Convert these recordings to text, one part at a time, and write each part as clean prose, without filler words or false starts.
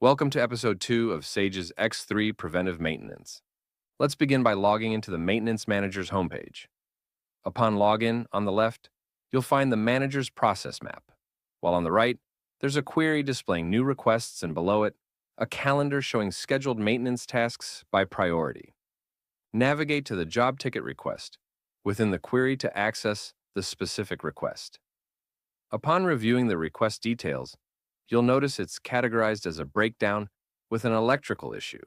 Welcome to episode 2 of Sage's X3 Preventive Maintenance. Let's begin by logging into the Maintenance Manager's homepage. Upon login, on the left, you'll find the Manager's process map, while on the right, there's a query displaying new requests and below it, a calendar showing scheduled maintenance tasks by priority. Navigate to the job ticket request within the query to access the specific request. Upon reviewing the request details, you'll notice it's categorized as a breakdown with an electrical issue,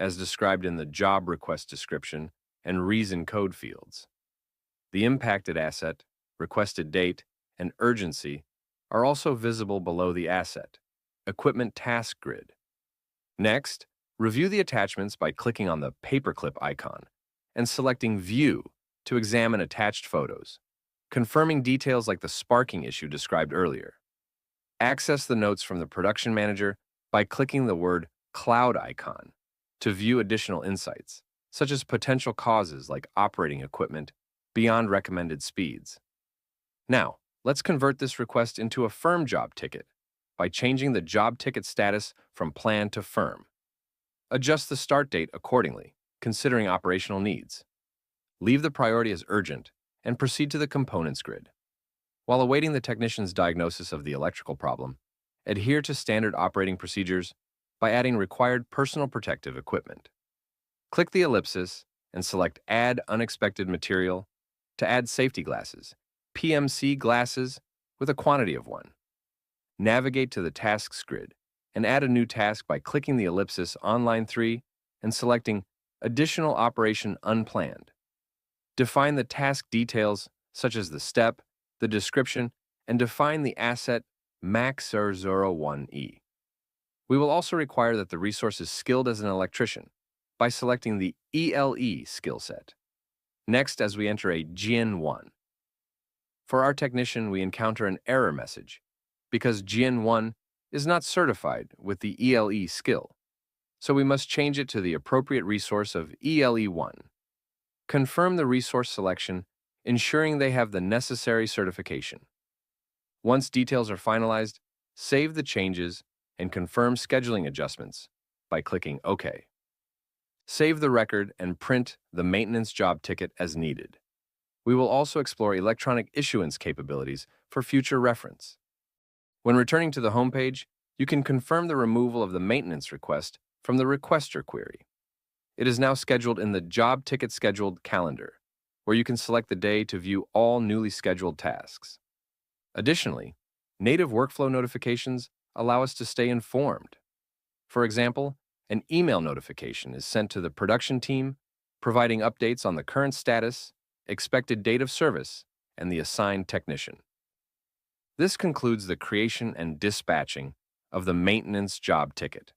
as described in the job request description and reason code fields. The impacted asset, requested date, and urgency are also visible below the asset, equipment task grid. Next, review the attachments by clicking on the paperclip icon and selecting View to examine attached photos, confirming details like the sparking issue described earlier. Access the notes from the production manager by clicking the word Cloud icon to view additional insights, such as potential causes like operating equipment beyond recommended speeds. Now, let's convert this request into a firm job ticket by changing the job ticket status from plan to firm. Adjust the start date accordingly, considering operational needs. Leave the priority as urgent and proceed to the components grid. While awaiting the technician's diagnosis of the electrical problem, adhere to standard operating procedures by adding required personal protective equipment. Click the ellipsis and select Add Unexpected Material to add safety glasses, PMC glasses with a quantity of 1. Navigate to the Tasks grid and add a new task by clicking the ellipsis on line 3 and selecting Additional Operation Unplanned. Define the task details such as the step, the description, and define the asset MAX001E. We will also require that the resource is skilled as an electrician by selecting the ELE skill set. Next, as we enter a GN1. For our technician, we encounter an error message because GN1 is not certified with the ELE skill, so we must change it to the appropriate resource of ELE1. Confirm the resource selection, ensuring they have the necessary certification. Once details are finalized, save the changes and confirm scheduling adjustments by clicking OK. Save the record and print the maintenance job ticket as needed. We will also explore electronic issuance capabilities for future reference. When returning to the homepage, you can confirm the removal of the maintenance request from the requester query. It is now scheduled in the Job Ticket Scheduled calendar, where you can select the day to view all newly scheduled tasks. Additionally, native workflow notifications allow us to stay informed. For example, an email notification is sent to the production team, providing updates on the current status, expected date of service, and the assigned technician. This concludes the creation and dispatching of the maintenance job ticket.